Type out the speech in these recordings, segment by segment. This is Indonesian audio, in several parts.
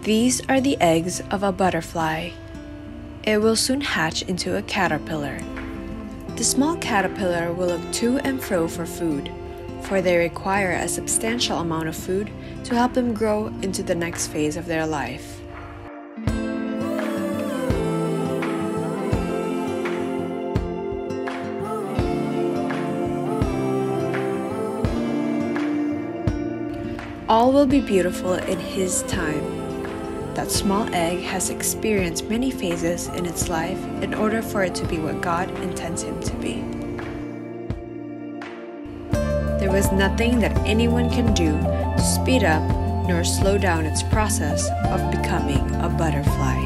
These are the eggs of a butterfly. It will soon hatch into a caterpillar. The small caterpillar will look to and fro for food, for they require a substantial amount of food to help them grow into the next phase of their life. All will be beautiful in His time. That small egg has experienced many phases in its life in order for it to be what God intends him to be. There was nothing that anyone can do to speed up nor slow down its process of becoming a butterfly.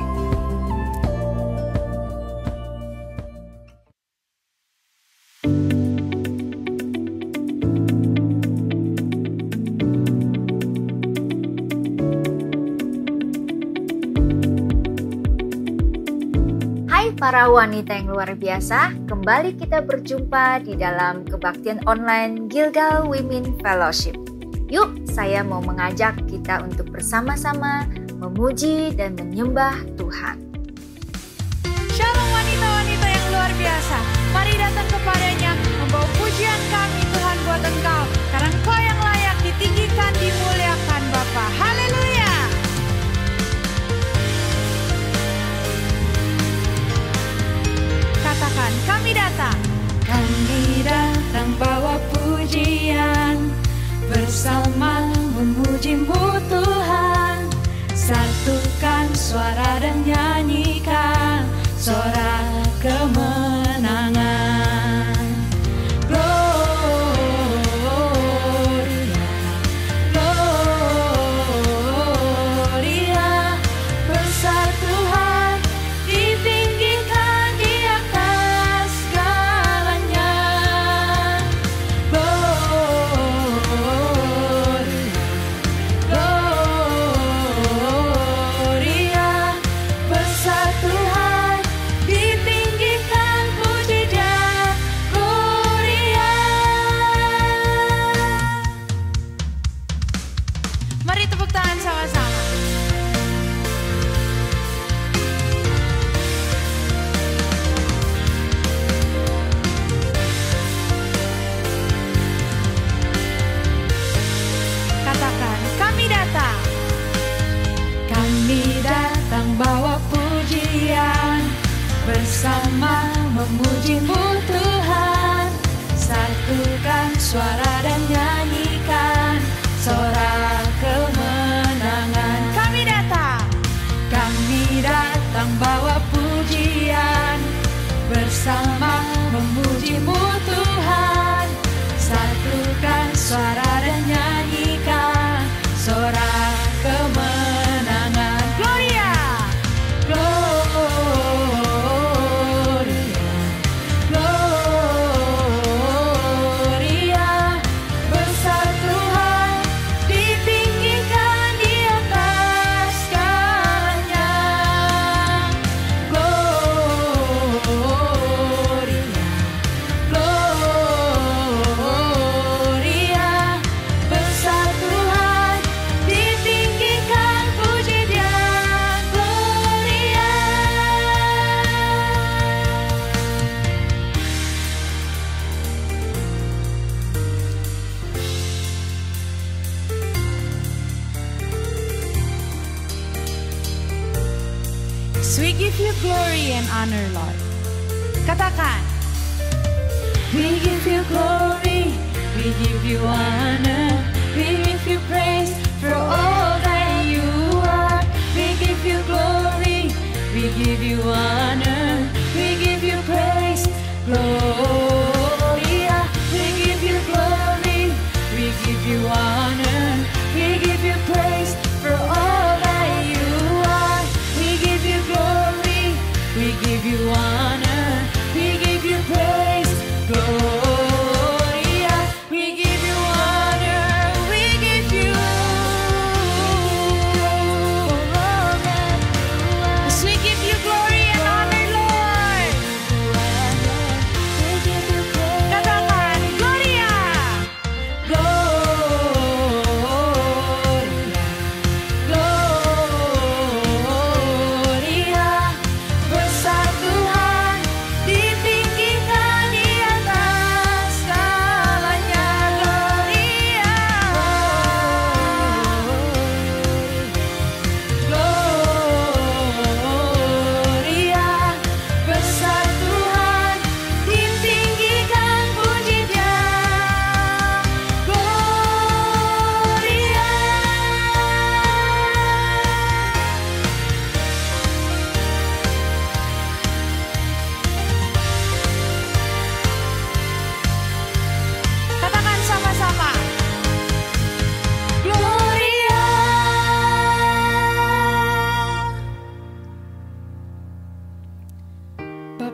Hai para wanita yang luar biasa, kembali kita berjumpa di dalam kebaktian online Gilgal Women Fellowship. Yuk, saya mau mengajak kita untuk bersama-sama memuji dan menyembah Tuhan. Shalom wanita-wanita yang luar biasa, mari datang kepadanya, membawa pujian kami Tuhan buat Engkau, karena Engkau yang layak ditinggikan, dimuliakan Bapa. Haleluya! Katakan, kami datang. Kami datang bawa pujian, bersama memuji-Mu Tuhan. Satukan suara dan nyanyikan sorak kemenangan. Gloria, Gloria, besar Tuhan, ditinggikan di atas segalanya. Gloria, besar Tuhan, ditinggikan, puji Dia. Gloria. Mari tepuk tangan sama-sama. Katakan, kami datang. Kami datang bawa pujian, bersama memuji-Mu Tuhan. Satukan suara dan nyanyikan sorak kemenangan. Kami datang. Kami datang bawa pujian, bersama memuji-Mu Tuhan. Satukan suara dan nyanyikan sorak kemenangan. Gloria, Gloria, Gloria, besar Tuhan, ditinggikan di atas segalanya. Gloria, Gloria, besar Tuhan, ditinggikan, puji Dia. Gloria. Yes, we give you glory and honor, Lord. Katakan. We give you glory, we give you honor, we give you praise for all that you are. We give you glory, we give you honor, we give you praise. Gloria, we give you glory, we give you honor, we give you praise for all that you are. We give you glory, we give you honor, we give you praise. Gloria, we give you honor, we give you. As we give you glory and honor, Lord. We give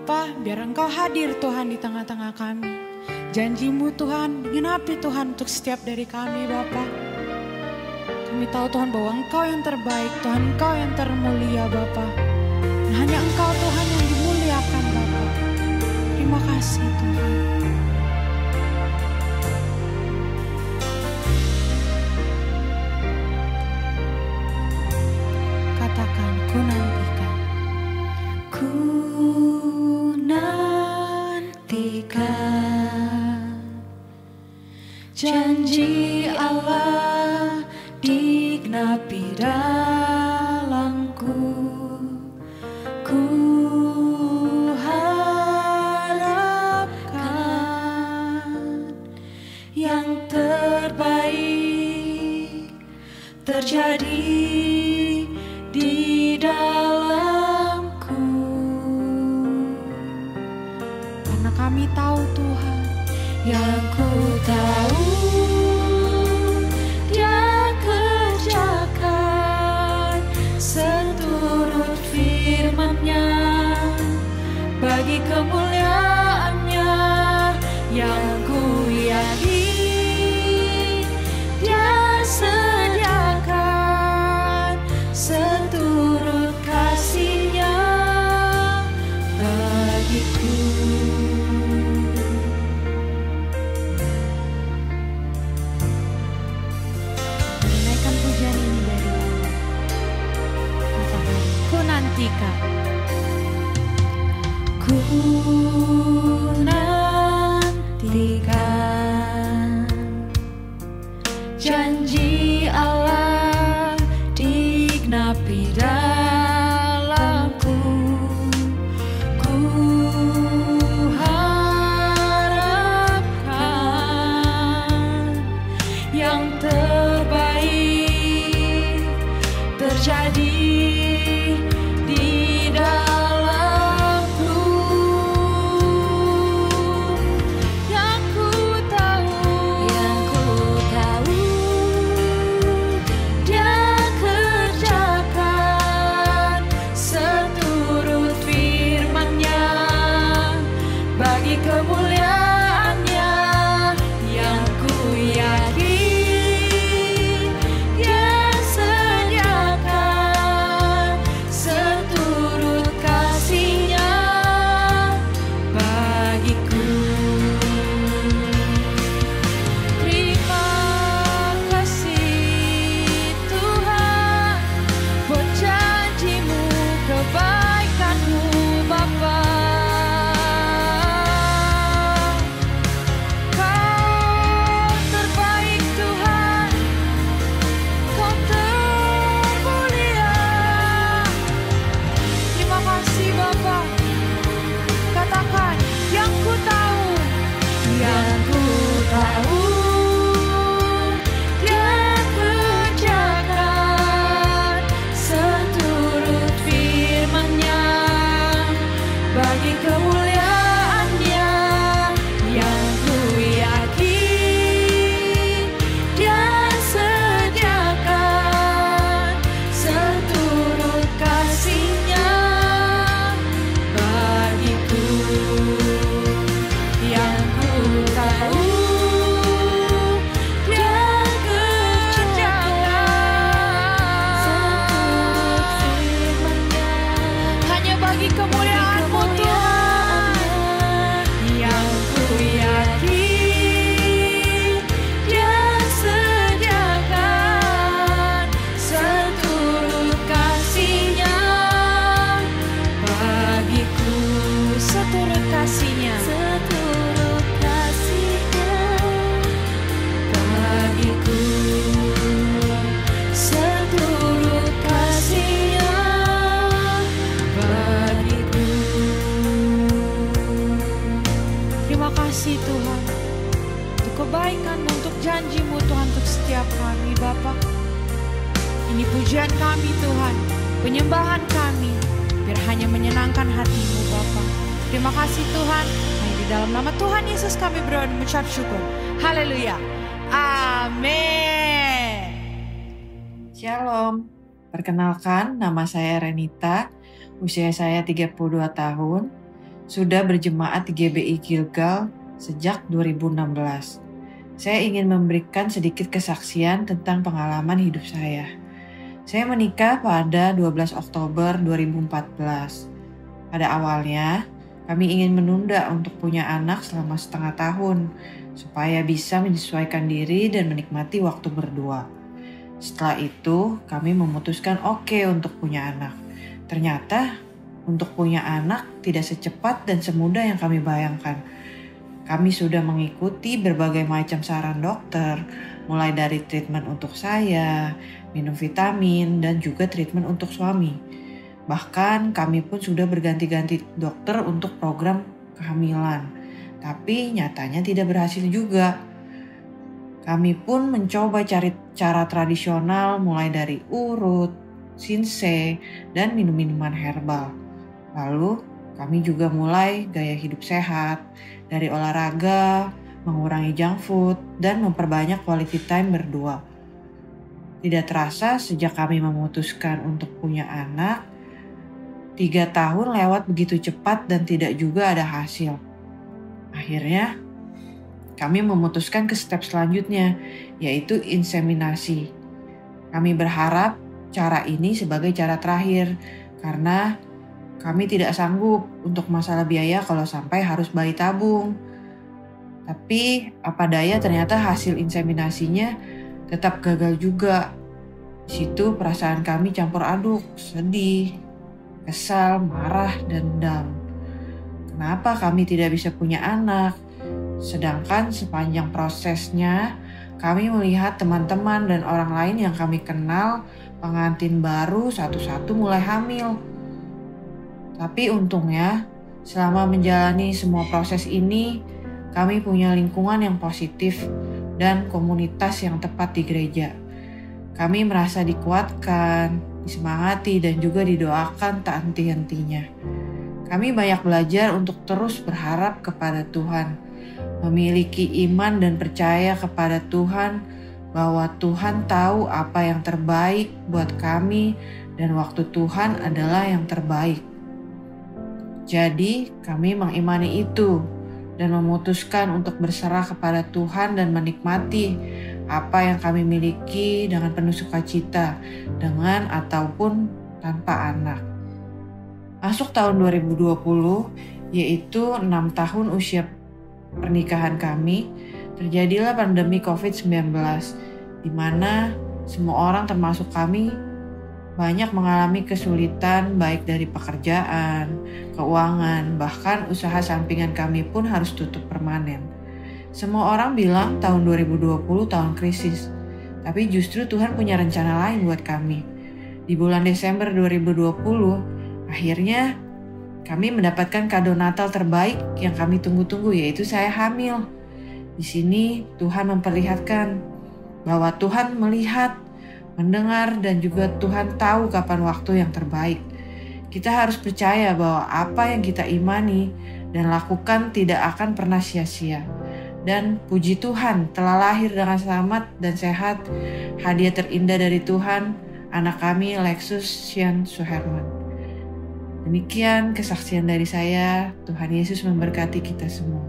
Bapa, biar Engkau hadir Tuhan di tengah-tengah kami. Janji-Mu Tuhan, genapi Tuhan untuk setiap dari kami Bapa. Kami tahu Tuhan bahwa Engkau yang terbaik, Tuhan Engkau yang termulia Bapa. Dan hanya Engkau Tuhan yang dimuliakan Bapa. Terima kasih Tuhan. Katakan, ku nantikan. Ku nantikan janji Allah digenapi dalamku. Ku harapkan yang terbaik terjadi di dalamku. Karena kami tahu Tuhan, yang ku tahu Dia kerjakan seturut firman-Nya bagi kemuliaan-Nya. Yang ku yakin Dia sediakan seturut kasih-Nya bagiku. Menaikkan pujian ini dari Allah. Katakan, ku nantikan. Ku nantikan janji Allah digenapi dalamku. Ku harapkan yang terbaik terjadi di dalamku. Yang ku tahu Dia kerjakan seturut firman-Nya bagi kemuliaan-Nya. Yang ku yakin Dia sediakan seturut kasih-Nya bagiku. Terima kasih Tuhan buat janji-Mu, kebaikan-Mu Bapa. Kau terbaik Tuhan, Kau termulia. Terima kasih Bapa. Katakan, yang ku tahu Dia kerjakan seturut firman-Nya bagi kemuliaan-Nya. Yang ku yakin Dia sediakan seturut kasih-Nya bagiku. Yang ku tahu Dia kerjakan seturut firman-Nya hanya bagi kemuliaan-Mu Tuhan. Yang ku yakin Dia sediakan seturut kasih-Nya bagiku. Seturut kasih-Nya bagiku. Seturut kasih-Nya bagiku. Terima kasih Tuhan untuk kebaikan-Mu, untuk janji-Mu Tuhan, untuk setiap kami Bapa. Ini pujian kami Tuhan, penyembahan kami, biar hanya menyenangkan hati-Mu Bapa. Terima kasih Tuhan, hanya di dalam nama Tuhan Yesus kami berdoa dan mengucap syukur. Haleluya. Amin. Shalom, perkenalkan nama saya Renita, usia saya 32 tahun. sudah berjemaat di GBI Gilgal sejak 2016. Saya ingin memberikan sedikit kesaksian tentang pengalaman hidup saya. Saya menikah pada 12 Oktober 2014. Pada awalnya, kami ingin menunda untuk punya anak selama setengah tahun, supaya bisa menyesuaikan diri dan menikmati waktu berdua. Setelah itu, kami memutuskan oke untuk punya anak. Ternyata, untuk punya anak tidak secepat dan semudah yang kami bayangkan. Kami sudah mengikuti berbagai macam saran dokter, mulai dari treatment untuk saya, minum vitamin, dan juga treatment untuk suami. Bahkan kami pun sudah berganti-ganti dokter untuk program kehamilan. Tapi nyatanya tidak berhasil juga. Kami pun mencoba cari cara tradisional mulai dari urut, sinsai, dan minum-minuman herbal. Lalu kami juga mulai gaya hidup sehat, dari olahraga, mengurangi junk food, dan memperbanyak quality time berdua. Tidak terasa sejak kami memutuskan untuk punya anak, 3 tahun lewat begitu cepat dan tidak juga ada hasil. Akhirnya, kami memutuskan ke step selanjutnya, yaitu inseminasi. Kami berharap cara ini sebagai cara terakhir, karena kami tidak sanggup untuk masalah biaya kalau sampai harus bayi tabung. Tapi apa daya ternyata hasil inseminasinya tetap gagal juga. Di situ perasaan kami campur aduk, sedih, kesal, marah, dan dendam. Kenapa kami tidak bisa punya anak? Sedangkan sepanjang prosesnya, kami melihat teman-teman dan orang lain yang kami kenal, pengantin baru satu-satu mulai hamil. Tapi untungnya, selama menjalani semua proses ini, kami punya lingkungan yang positif dan komunitas yang tepat di gereja. Kami merasa dikuatkan, disemangati, dan juga didoakan tak henti-hentinya. Kami banyak belajar untuk terus berharap kepada Tuhan, memiliki iman dan percaya kepada Tuhan bahwa Tuhan tahu apa yang terbaik buat kami dan waktu Tuhan adalah yang terbaik. Jadi kami mengimani itu dan memutuskan untuk berserah kepada Tuhan dan menikmati apa yang kami miliki dengan penuh sukacita, dengan ataupun tanpa anak. Masuk tahun 2020, yaitu 6 tahun usia pernikahan kami, terjadilah pandemi COVID-19, di mana semua orang termasuk kami banyak mengalami kesulitan baik dari pekerjaan, keuangan, bahkan usaha sampingan kami pun harus tutup permanen. Semua orang bilang tahun 2020 tahun krisis, tapi justru Tuhan punya rencana lain buat kami. Di bulan Desember 2020, akhirnya kami mendapatkan kado Natal terbaik yang kami tunggu-tunggu, yaitu saya hamil. Di sini Tuhan memperlihatkan bahwa Tuhan melihat, mendengar, dan juga Tuhan tahu kapan waktu yang terbaik. Kita harus percaya bahwa apa yang kita imani dan lakukan tidak akan pernah sia-sia. Dan puji Tuhan telah lahir dengan selamat dan sehat hadiah terindah dari Tuhan, anak kami Lexus Sian Suherman. Demikian kesaksian dari saya. Tuhan Yesus memberkati kita semua.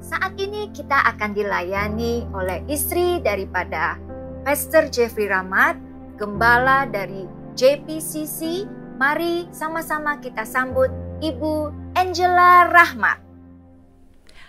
Saat ini kita akan dilayani oleh istri daripada Pastor Jeffrey Rahmat, gembala dari JPCC. Mari sama-sama kita sambut Ibu Angela Rahmat.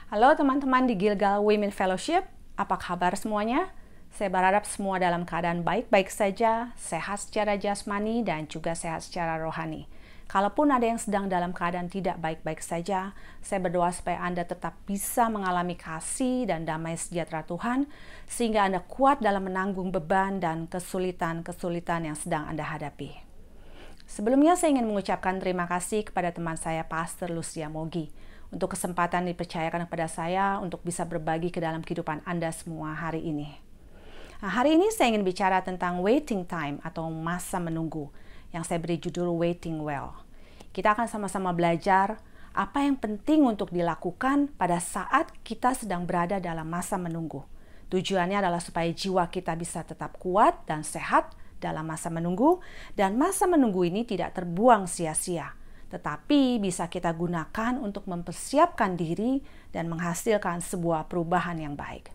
Halo teman-teman di Gilgal Women Fellowship, apa kabar semuanya? Saya berharap semua dalam keadaan baik-baik saja, sehat secara jasmani dan juga sehat secara rohani. Kalaupun ada yang sedang dalam keadaan tidak baik-baik saja, saya berdoa supaya Anda tetap bisa mengalami kasih dan damai sejahtera Tuhan, sehingga Anda kuat dalam menanggung beban dan kesulitan-kesulitan yang sedang Anda hadapi. Sebelumnya saya ingin mengucapkan terima kasih kepada teman saya Pastor Lucia Mogi untuk kesempatan dipercayakan kepada saya untuk bisa berbagi ke dalam kehidupan Anda semua hari ini. Nah, hari ini saya ingin bicara tentang waiting time atau masa menunggu yang saya beri judul Waiting Well. Kita akan sama-sama belajar apa yang penting untuk dilakukan pada saat kita sedang berada dalam masa menunggu. Tujuannya adalah supaya jiwa kita bisa tetap kuat dan sehat dalam masa menunggu, dan masa menunggu ini tidak terbuang sia-sia, tetapi bisa kita gunakan untuk mempersiapkan diri dan menghasilkan sebuah perubahan yang baik.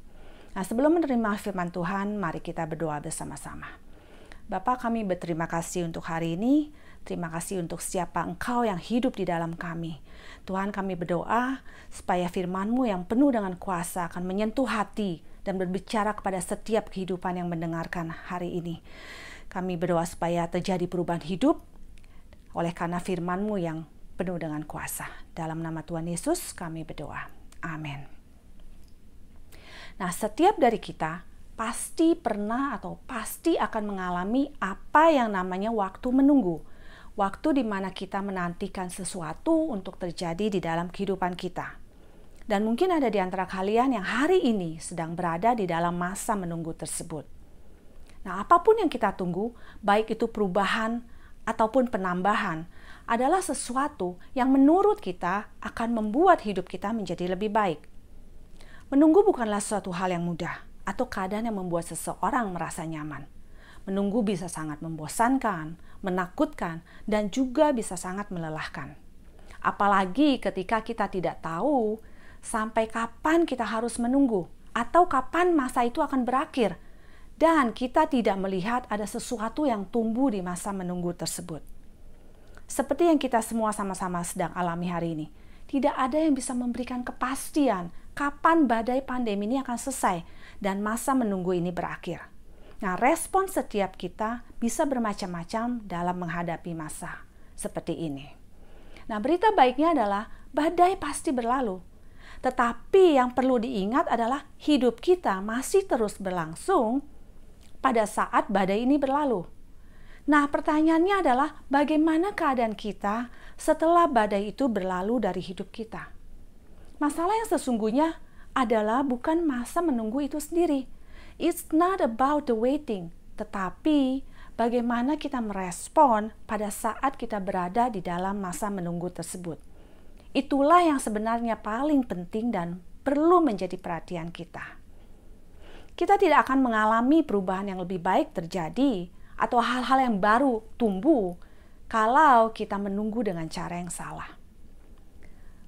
Nah, sebelum menerima firman Tuhan, mari kita berdoa bersama-sama. Bapa, kami berterima kasih untuk hari ini. Terima kasih untuk siapa Engkau yang hidup di dalam kami. Tuhan, kami berdoa supaya firman-Mu yang penuh dengan kuasa akan menyentuh hati dan berbicara kepada setiap kehidupan yang mendengarkan hari ini. Kami berdoa supaya terjadi perubahan hidup oleh karena firman-Mu yang penuh dengan kuasa. Dalam nama Tuhan Yesus kami berdoa. Amin. Nah, setiap dari kita pasti pernah atau pasti akan mengalami apa yang namanya waktu menunggu. Waktu di mana kita menantikan sesuatu untuk terjadi di dalam kehidupan kita. Dan mungkin ada di antara kalian yang hari ini sedang berada di dalam masa menunggu tersebut. Nah, apapun yang kita tunggu, baik itu perubahan ataupun penambahan, adalah sesuatu yang menurut kita akan membuat hidup kita menjadi lebih baik. Menunggu bukanlah suatu hal yang mudah atau keadaan yang membuat seseorang merasa nyaman. Menunggu bisa sangat membosankan, menakutkan, dan juga bisa sangat melelahkan. Apalagi ketika kita tidak tahu sampai kapan kita harus menunggu atau kapan masa itu akan berakhir. Dan kita tidak melihat ada sesuatu yang tumbuh di masa menunggu tersebut. Seperti yang kita semua sama-sama sedang alami hari ini. Tidak ada yang bisa memberikan kepastian kapan badai pandemi ini akan selesai dan masa menunggu ini berakhir. Nah, respon setiap kita bisa bermacam-macam dalam menghadapi masa seperti ini. Nah, berita baiknya adalah badai pasti berlalu. Tetapi yang perlu diingat adalah hidup kita masih terus berlangsung pada saat badai ini berlalu. Nah, pertanyaannya adalah bagaimana keadaan kita setelah badai itu berlalu dari hidup kita? Masalah yang sesungguhnya adalah bukan masa menunggu itu sendiri. It's not about the waiting, tetapi bagaimana kita merespon pada saat kita berada di dalam masa menunggu tersebut. Itulah yang sebenarnya paling penting dan perlu menjadi perhatian kita. Kita tidak akan mengalami perubahan yang lebih baik terjadi atau hal-hal yang baru tumbuh kalau kita menunggu dengan cara yang salah.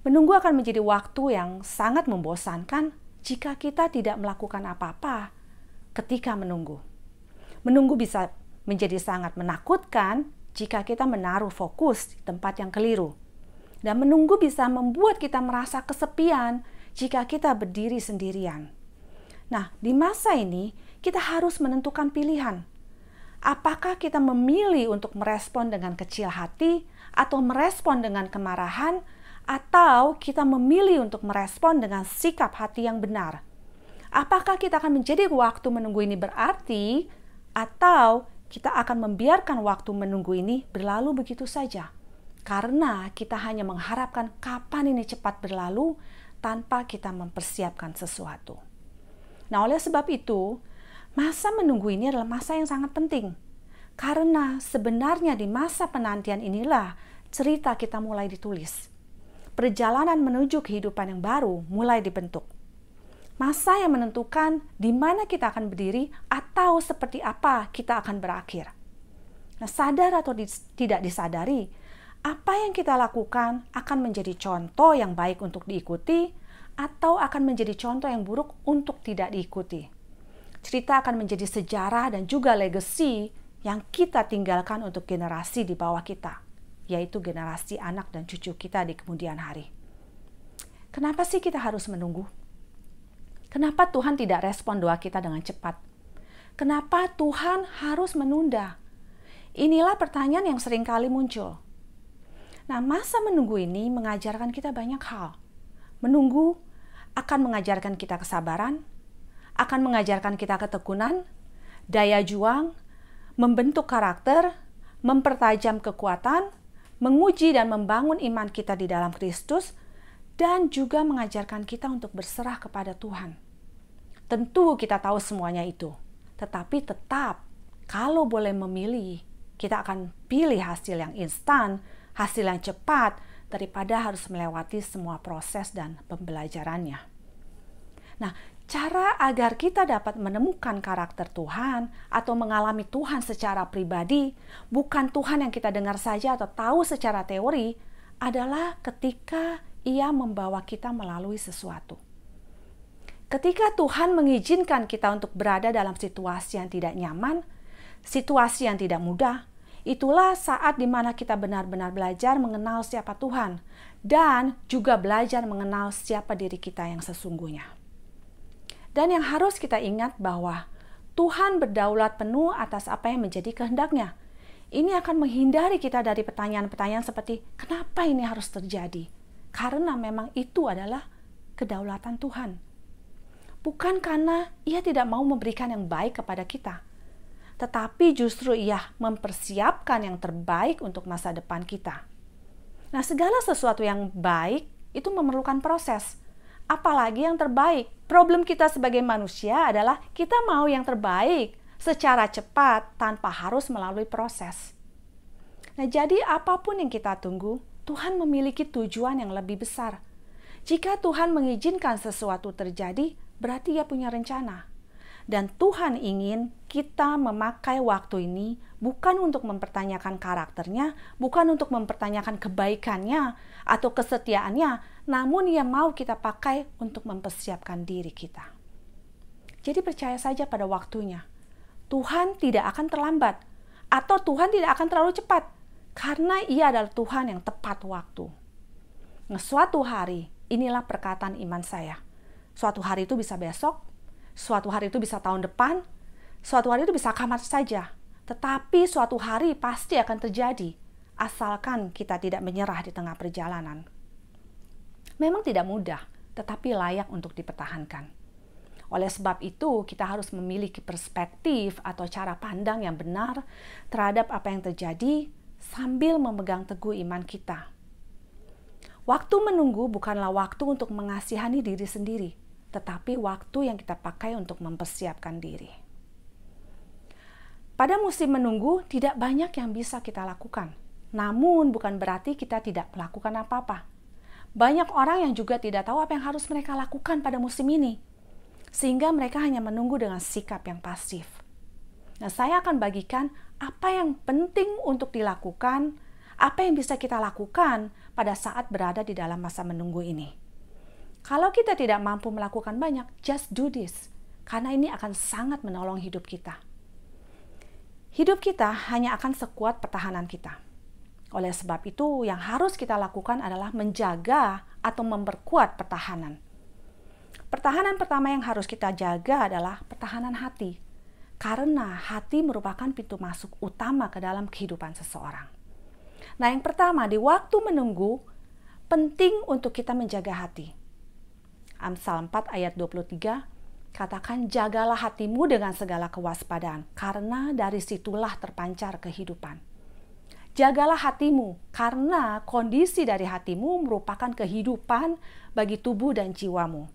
Menunggu akan menjadi waktu yang sangat membosankan jika kita tidak melakukan apa-apa ketika menunggu. Menunggu bisa menjadi sangat menakutkan jika kita menaruh fokus di tempat yang keliru. Dan menunggu bisa membuat kita merasa kesepian jika kita berdiri sendirian. Nah, di masa ini kita harus menentukan pilihan. Apakah kita memilih untuk merespon dengan kecil hati atau merespon dengan kemarahan, atau kita memilih untuk merespon dengan sikap hati yang benar? Apakah kita akan menjadi waktu menunggu ini berarti, atau kita akan membiarkan waktu menunggu ini berlalu begitu saja? Karena kita hanya mengharapkan kapan ini cepat berlalu tanpa kita mempersiapkan sesuatu. Nah, oleh sebab itu, masa menunggu ini adalah masa yang sangat penting. Karena sebenarnya di masa penantian inilah cerita kita mulai ditulis. Perjalanan menuju kehidupan yang baru mulai dibentuk. Masa yang menentukan di mana kita akan berdiri atau seperti apa kita akan berakhir. Nah, sadar atau tidak disadari, apa yang kita lakukan akan menjadi contoh yang baik untuk diikuti atau akan menjadi contoh yang buruk untuk tidak diikuti. Cerita akan menjadi sejarah dan juga legacy yang kita tinggalkan untuk generasi di bawah kita, yaitu generasi anak dan cucu kita di kemudian hari. Kenapa sih kita harus menunggu? Kenapa Tuhan tidak respon doa kita dengan cepat? Kenapa Tuhan harus menunda? Inilah pertanyaan yang sering kali muncul. Nah, masa menunggu ini mengajarkan kita banyak hal. Menunggu akan mengajarkan kita kesabaran, akan mengajarkan kita ketekunan, daya juang, membentuk karakter, mempertajam kekuatan, menguji dan membangun iman kita di dalam Kristus, dan juga mengajarkan kita untuk berserah kepada Tuhan. Tentu kita tahu semuanya itu, tetapi tetap kalau boleh memilih, kita akan pilih hasil yang instan, hasil yang cepat, daripada harus melewati semua proses dan pembelajarannya. Nah, cara agar kita dapat menemukan karakter Tuhan atau mengalami Tuhan secara pribadi, bukan Tuhan yang kita dengar saja atau tahu secara teori, adalah ketika Ia membawa kita melalui sesuatu. Ketika Tuhan mengizinkan kita untuk berada dalam situasi yang tidak nyaman, situasi yang tidak mudah, itulah saat di mana kita benar-benar belajar mengenal siapa Tuhan dan juga belajar mengenal siapa diri kita yang sesungguhnya. Dan yang harus kita ingat bahwa Tuhan berdaulat penuh atas apa yang menjadi kehendak-Nya. Ini akan menghindari kita dari pertanyaan-pertanyaan seperti, kenapa ini harus terjadi? Karena memang itu adalah kedaulatan Tuhan. Bukan karena Ia tidak mau memberikan yang baik kepada kita, tetapi justru Ia mempersiapkan yang terbaik untuk masa depan kita. Nah, segala sesuatu yang baik itu memerlukan proses. Apalagi yang terbaik. Problem kita sebagai manusia adalah kita mau yang terbaik secara cepat tanpa harus melalui proses. Nah, jadi apapun yang kita tunggu, Tuhan memiliki tujuan yang lebih besar. Jika Tuhan mengizinkan sesuatu terjadi, berarti Ia punya rencana. Dan Tuhan ingin kita memakai waktu ini bukan untuk mempertanyakan karakternya, bukan untuk mempertanyakan kebaikannya atau kesetiaannya, namun Ia mau kita pakai untuk mempersiapkan diri kita. Jadi percaya saja pada waktunya. Tuhan tidak akan terlambat atau Tuhan tidak akan terlalu cepat karena Ia adalah Tuhan yang tepat waktu. Nah, suatu hari, inilah perkataan iman saya. Suatu hari itu bisa besok, suatu hari itu bisa tahun depan, suatu hari itu bisa kapan saja. Tetapi suatu hari pasti akan terjadi, asalkan kita tidak menyerah di tengah perjalanan. Memang tidak mudah, tetapi layak untuk dipertahankan. Oleh sebab itu, kita harus memiliki perspektif atau cara pandang yang benar terhadap apa yang terjadi sambil memegang teguh iman kita. Waktu menunggu bukanlah waktu untuk mengasihani diri sendiri, tetapi waktu yang kita pakai untuk mempersiapkan diri. Pada musim menunggu, tidak banyak yang bisa kita lakukan. Namun bukan berarti kita tidak melakukan apa-apa. Banyak orang yang juga tidak tahu apa yang harus mereka lakukan pada musim ini. Sehingga mereka hanya menunggu dengan sikap yang pasif. Nah, saya akan bagikan apa yang penting untuk dilakukan, apa yang bisa kita lakukan pada saat berada di dalam masa menunggu ini. Kalau kita tidak mampu melakukan banyak, just do this. Karena ini akan sangat menolong hidup kita. Hidup kita hanya akan sekuat pertahanan kita. Oleh sebab itu, yang harus kita lakukan adalah menjaga atau memperkuat pertahanan. Pertahanan pertama yang harus kita jaga adalah pertahanan hati. Karena hati merupakan pintu masuk utama ke dalam kehidupan seseorang. Nah, yang pertama, di waktu menunggu, penting untuk kita menjaga hati. Amsal 4 ayat 23, katakan jagalah hatimu dengan segala kewaspadaan, karena dari situlah terpancar kehidupan. Jagalah hatimu, karena kondisi dari hatimu merupakan kehidupan bagi tubuh dan jiwamu.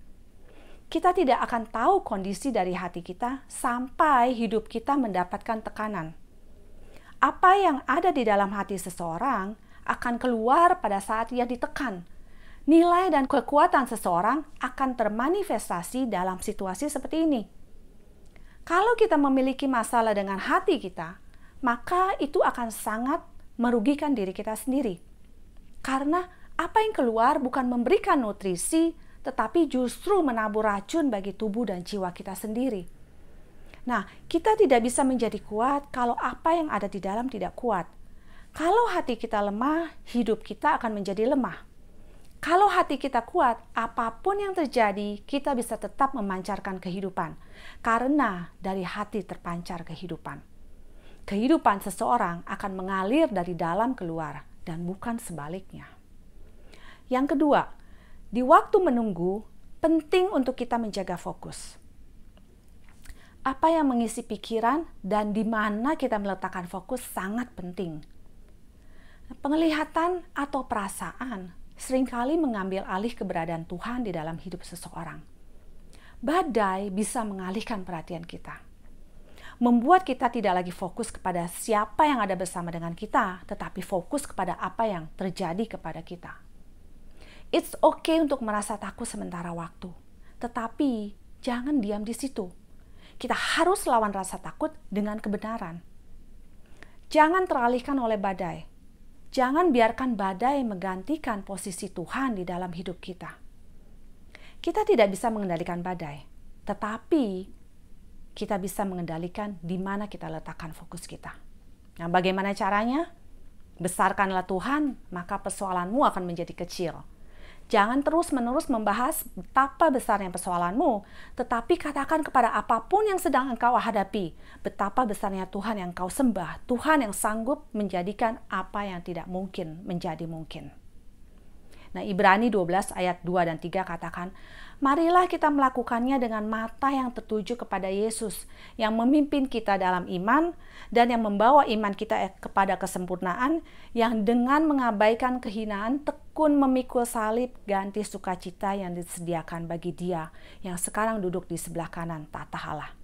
Kita tidak akan tahu kondisi dari hati kita sampai hidup kita mendapatkan tekanan. Apa yang ada di dalam hati seseorang akan keluar pada saat ia ditekan. Nilai dan kekuatan seseorang akan termanifestasi dalam situasi seperti ini. Kalau kita memiliki masalah dengan hati kita, maka itu akan sangat merugikan diri kita sendiri. Karena apa yang keluar bukan memberikan nutrisi, tetapi justru menabur racun bagi tubuh dan jiwa kita sendiri. Nah, kita tidak bisa menjadi kuat kalau apa yang ada di dalam tidak kuat. Kalau hati kita lemah, hidup kita akan menjadi lemah. Kalau hati kita kuat, apapun yang terjadi, kita bisa tetap memancarkan kehidupan. Karena dari hati terpancar kehidupan. Kehidupan seseorang akan mengalir dari dalam keluar dan bukan sebaliknya. Yang kedua, di waktu menunggu, penting untuk kita menjaga fokus. Apa yang mengisi pikiran dan di mana kita meletakkan fokus sangat penting. Penglihatan atau perasaan seringkali mengambil alih keberadaan Tuhan di dalam hidup seseorang. Badai bisa mengalihkan perhatian kita. Membuat kita tidak lagi fokus kepada siapa yang ada bersama dengan kita, tetapi fokus kepada apa yang terjadi kepada kita. It's okay untuk merasa takut sementara waktu, tetapi jangan diam di situ. Kita harus lawan rasa takut dengan kebenaran. Jangan teralihkan oleh badai. Jangan biarkan badai menggantikan posisi Tuhan di dalam hidup kita. Kita tidak bisa mengendalikan badai, tetapi kita bisa mengendalikan di mana kita letakkan fokus kita. Nah, bagaimana caranya? Besarkanlah Tuhan, maka persoalanmu akan menjadi kecil. Jangan terus-menerus membahas betapa besarnya persoalanmu, tetapi katakan kepada apapun yang sedang engkau hadapi, betapa besarnya Tuhan yang engkau sembah, Tuhan yang sanggup menjadikan apa yang tidak mungkin menjadi mungkin. Nah, Ibrani 12 ayat 2 dan 3 katakan, marilah kita melakukannya dengan mata yang tertuju kepada Yesus, yang memimpin kita dalam iman, dan yang membawa iman kita kepada kesempurnaan, yang dengan mengabaikan kehinaan tekun memikul salib ganti sukacita yang disediakan bagi Dia, yang sekarang duduk di sebelah kanan tahta Allah.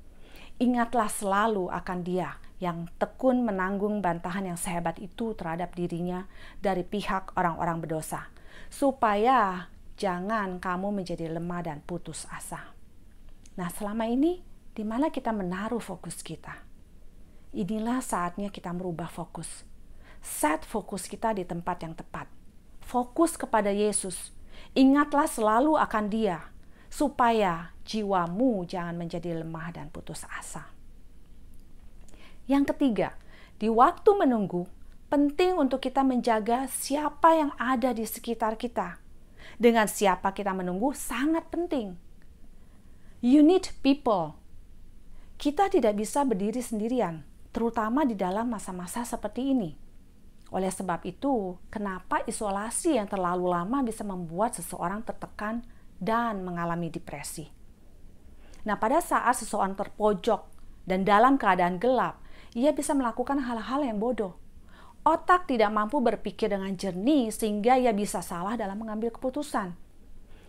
Ingatlah selalu akan Dia, yang tekun menanggung bantahan yang sehebat itu terhadap dirinya dari pihak orang-orang berdosa, supaya jangan kamu menjadi lemah dan putus asa. Nah, selama ini di mana kita menaruh fokus kita? Inilah saatnya kita merubah fokus. Set fokus kita di tempat yang tepat. Fokus kepada Yesus. Ingatlah selalu akan Dia, supaya jiwamu jangan menjadi lemah dan putus asa. Yang ketiga, di waktu menunggu, penting untuk kita menjaga siapa yang ada di sekitar kita. Dengan siapa kita menunggu sangat penting. You need people. Kita tidak bisa berdiri sendirian, terutama di dalam masa-masa seperti ini. Oleh sebab itu, kenapa isolasi yang terlalu lama bisa membuat seseorang tertekan dan mengalami depresi. Nah, pada saat seseorang terpojok dan dalam keadaan gelap, ia bisa melakukan hal-hal yang bodoh. Otak tidak mampu berpikir dengan jernih sehingga ia bisa salah dalam mengambil keputusan.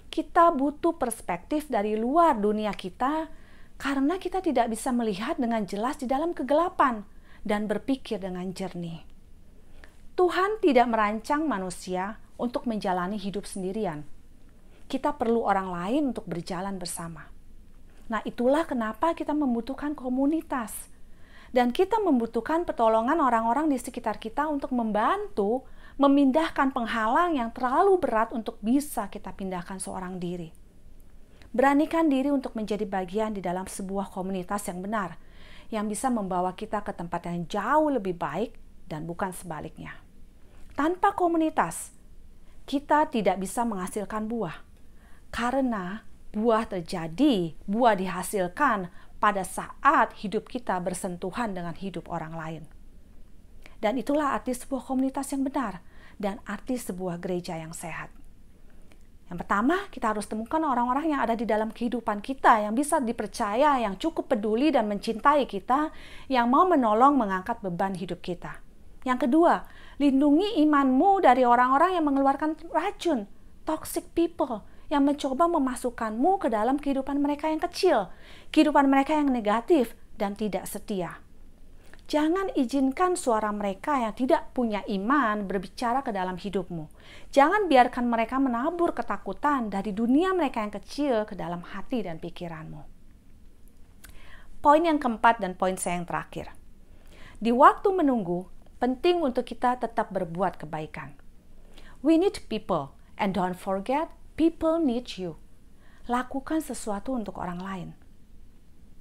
Kita butuh perspektif dari luar dunia kita karena kita tidak bisa melihat dengan jelas di dalam kegelapan dan berpikir dengan jernih. Tuhan tidak merancang manusia untuk menjalani hidup sendirian. Kita perlu orang lain untuk berjalan bersama. Nah, itulah kenapa kita membutuhkan komunitas. Dan kita membutuhkan pertolongan orang-orang di sekitar kita untuk membantu memindahkan penghalang yang terlalu berat untuk bisa kita pindahkan seorang diri. Beranikan diri untuk menjadi bagian di dalam sebuah komunitas yang benar, yang bisa membawa kita ke tempat yang jauh lebih baik dan bukan sebaliknya. Tanpa komunitas, kita tidak bisa menghasilkan buah. Karena buah terjadi, buah dihasilkan pada saat hidup kita bersentuhan dengan hidup orang lain. Dan itulah arti sebuah komunitas yang benar dan arti sebuah gereja yang sehat. Yang pertama, kita harus temukan orang-orang yang ada di dalam kehidupan kita, yang bisa dipercaya, yang cukup peduli dan mencintai kita, yang mau menolong mengangkat beban hidup kita. Yang kedua, lindungi imanmu dari orang-orang yang mengeluarkan racun, toxic people, yang mencoba memasukkanmu ke dalam kehidupan mereka yang kecil, kehidupan mereka yang negatif dan tidak setia. Jangan izinkan suara mereka yang tidak punya iman berbicara ke dalam hidupmu. Jangan biarkan mereka menabur ketakutan dari dunia mereka yang kecil ke dalam hati dan pikiranmu. Poin yang keempat dan poin saya yang terakhir. Di waktu menunggu, penting untuk kita tetap berbuat kebaikan. We need people, and don't forget, people need you. Lakukan sesuatu untuk orang lain.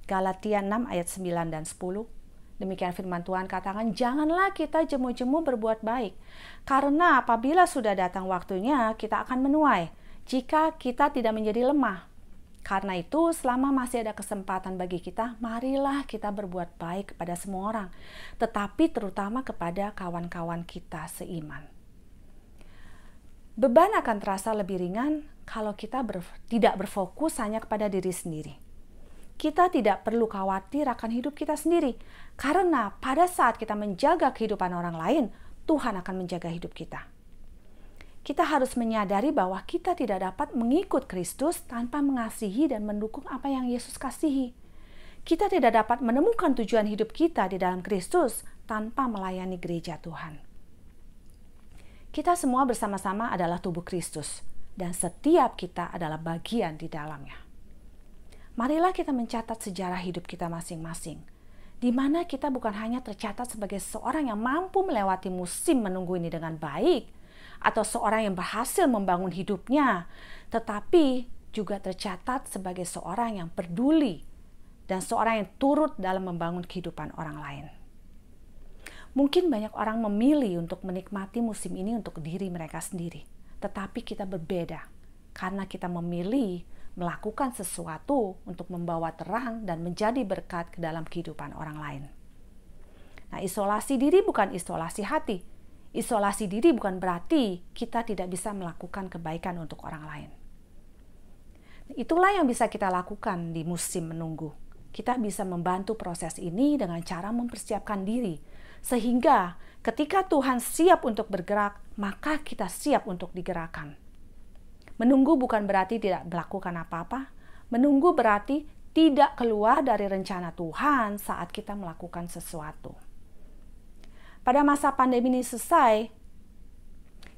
Galatia 6 ayat 9 dan 10. Demikian firman Tuhan katakan, janganlah kita jemu-jemu berbuat baik. Karena apabila sudah datang waktunya, kita akan menuai. Jika kita tidak menjadi lemah. Karena itu, selama masih ada kesempatan bagi kita, marilah kita berbuat baik kepada semua orang. Tetapi terutama kepada kawan-kawan kita seiman. Beban akan terasa lebih ringan kalau kita tidak berfokus hanya kepada diri sendiri. Kita tidak perlu khawatir akan hidup kita sendiri, karena pada saat kita menjaga kehidupan orang lain, Tuhan akan menjaga hidup kita. Kita harus menyadari bahwa kita tidak dapat mengikut Kristus tanpa mengasihi dan mendukung apa yang Yesus kasihi. Kita tidak dapat menemukan tujuan hidup kita di dalam Kristus tanpa melayani gereja Tuhan. Kita semua bersama-sama adalah tubuh Kristus, dan setiap kita adalah bagian di dalamnya. Marilah kita mencatat sejarah hidup kita masing-masing. di mana kita bukan hanya tercatat sebagai seorang yang mampu melewati musim menunggu ini dengan baik, atau seorang yang berhasil membangun hidupnya, tetapi juga tercatat sebagai seorang yang peduli dan seorang yang turut dalam membangun kehidupan orang lain. Mungkin banyak orang memilih untuk menikmati musim ini untuk diri mereka sendiri, tetapi kita berbeda karena kita memilih melakukan sesuatu untuk membawa terang dan menjadi berkat ke dalam kehidupan orang lain. Nah, isolasi diri bukan isolasi hati. Isolasi diri bukan berarti kita tidak bisa melakukan kebaikan untuk orang lain. Itulah yang bisa kita lakukan di musim menunggu. Kita bisa membantu proses ini dengan cara mempersiapkan diri, sehingga ketika Tuhan siap untuk bergerak, maka kita siap untuk digerakkan. Menunggu bukan berarti tidak melakukan apa-apa. Menunggu berarti tidak keluar dari rencana Tuhan saat kita melakukan sesuatu. Pada masa pandemi ini selesai,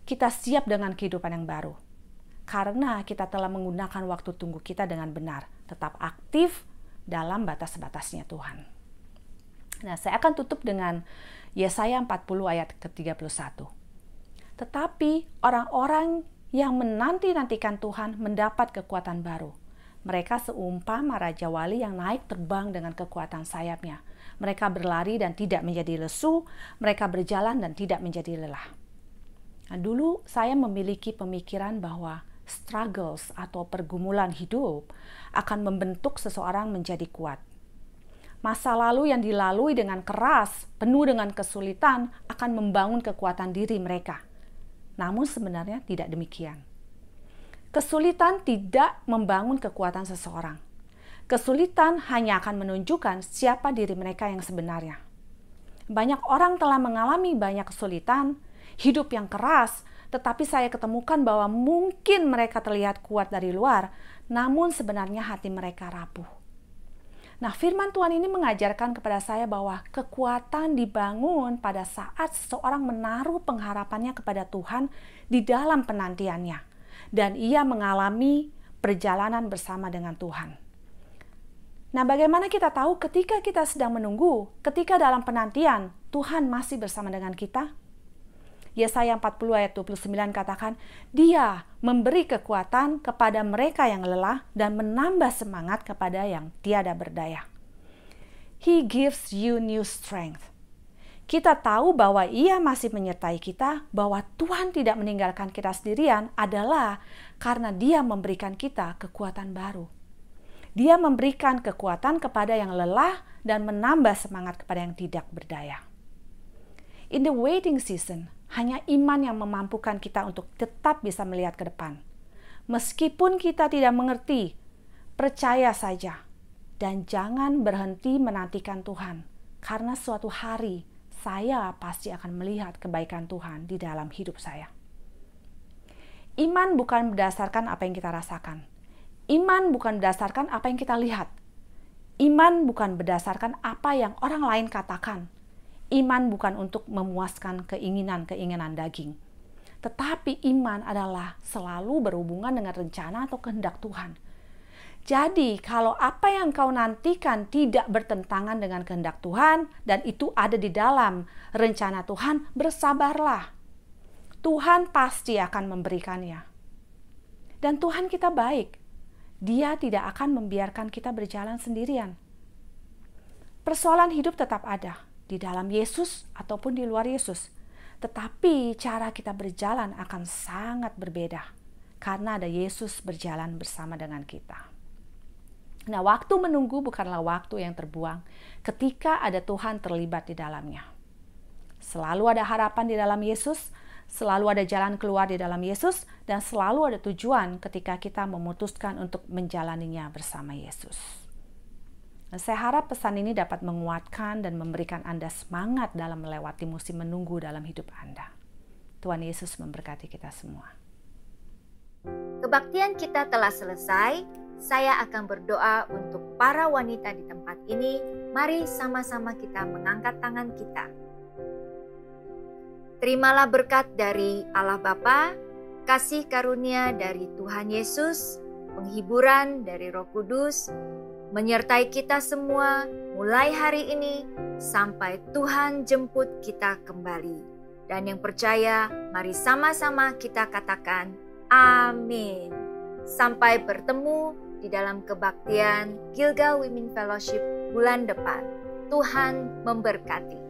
kita siap dengan kehidupan yang baru. Karena kita telah menggunakan waktu tunggu kita dengan benar, tetap aktif dalam batas-batasnya Tuhan. Nah, saya akan tutup dengan Yesaya 40 ayat ke-31. Tetapi orang-orang yang menanti-nantikan Tuhan mendapat kekuatan baru. Mereka seumpama Raja Wali yang naik terbang dengan kekuatan sayapnya. Mereka berlari dan tidak menjadi lesu, mereka berjalan dan tidak menjadi lelah. Nah, dulu saya memiliki pemikiran bahwa struggles atau pergumulan hidup akan membentuk seseorang menjadi kuat. Masa lalu yang dilalui dengan keras, penuh dengan kesulitan, akan membangun kekuatan diri mereka. Namun sebenarnya tidak demikian. Kesulitan tidak membangun kekuatan seseorang. Kesulitan hanya akan menunjukkan siapa diri mereka yang sebenarnya. Banyak orang telah mengalami banyak kesulitan, hidup yang keras, tetapi saya ketemukan bahwa mungkin mereka terlihat kuat dari luar, namun sebenarnya hati mereka rapuh. Nah, firman Tuhan ini mengajarkan kepada saya bahwa kekuatan dibangun pada saat seseorang menaruh pengharapannya kepada Tuhan di dalam penantiannya. Dan ia mengalami perjalanan bersama dengan Tuhan. Nah, bagaimana kita tahu ketika kita sedang menunggu, ketika dalam penantian, Tuhan masih bersama dengan kita? Yesaya 40 ayat 29 katakan, Dia memberi kekuatan kepada mereka yang lelah dan menambah semangat kepada yang tiada berdaya. He gives you new strength. Kita tahu bahwa Ia masih menyertai kita, bahwa Tuhan tidak meninggalkan kita sendirian adalah karena Dia memberikan kita kekuatan baru. Dia memberikan kekuatan kepada yang lelah dan menambah semangat kepada yang tidak berdaya. In the waiting season, hanya iman yang memampukan kita untuk tetap bisa melihat ke depan. Meskipun kita tidak mengerti, percaya saja. Dan jangan berhenti menantikan Tuhan. Karena suatu hari, saya pasti akan melihat kebaikan Tuhan di dalam hidup saya. Iman bukan berdasarkan apa yang kita rasakan. Iman bukan berdasarkan apa yang kita lihat. Iman bukan berdasarkan apa yang orang lain katakan. Iman bukan untuk memuaskan keinginan-keinginan daging. Tetapi iman adalah selalu berhubungan dengan rencana atau kehendak Tuhan. Jadi kalau apa yang kau nantikan tidak bertentangan dengan kehendak Tuhan dan itu ada di dalam rencana Tuhan, bersabarlah. Tuhan pasti akan memberikannya. Dan Tuhan kita baik. Dia tidak akan membiarkan kita berjalan sendirian. Persoalan hidup tetap ada. Di dalam Yesus ataupun di luar Yesus. Tetapi cara kita berjalan akan sangat berbeda. Karena ada Yesus berjalan bersama dengan kita. Nah, waktu menunggu bukanlah waktu yang terbuang ketika ada Tuhan terlibat di dalamnya. Selalu ada harapan di dalam Yesus, selalu ada jalan keluar di dalam Yesus, dan selalu ada tujuan ketika kita memutuskan untuk menjalaninya bersama Yesus. Nah, saya harap pesan ini dapat menguatkan dan memberikan Anda semangat dalam melewati musim menunggu dalam hidup Anda. Tuhan Yesus memberkati kita semua. Kebaktian kita telah selesai. Saya akan berdoa untuk para wanita di tempat ini. Mari sama-sama kita mengangkat tangan kita. Terimalah berkat dari Allah Bapa, kasih karunia dari Tuhan Yesus, penghiburan dari Roh Kudus, menyertai kita semua mulai hari ini sampai Tuhan jemput kita kembali. Dan yang percaya, mari sama-sama kita katakan amin. Sampai bertemu di dalam kebaktian Gilgal Women Fellowship bulan depan. Tuhan memberkati.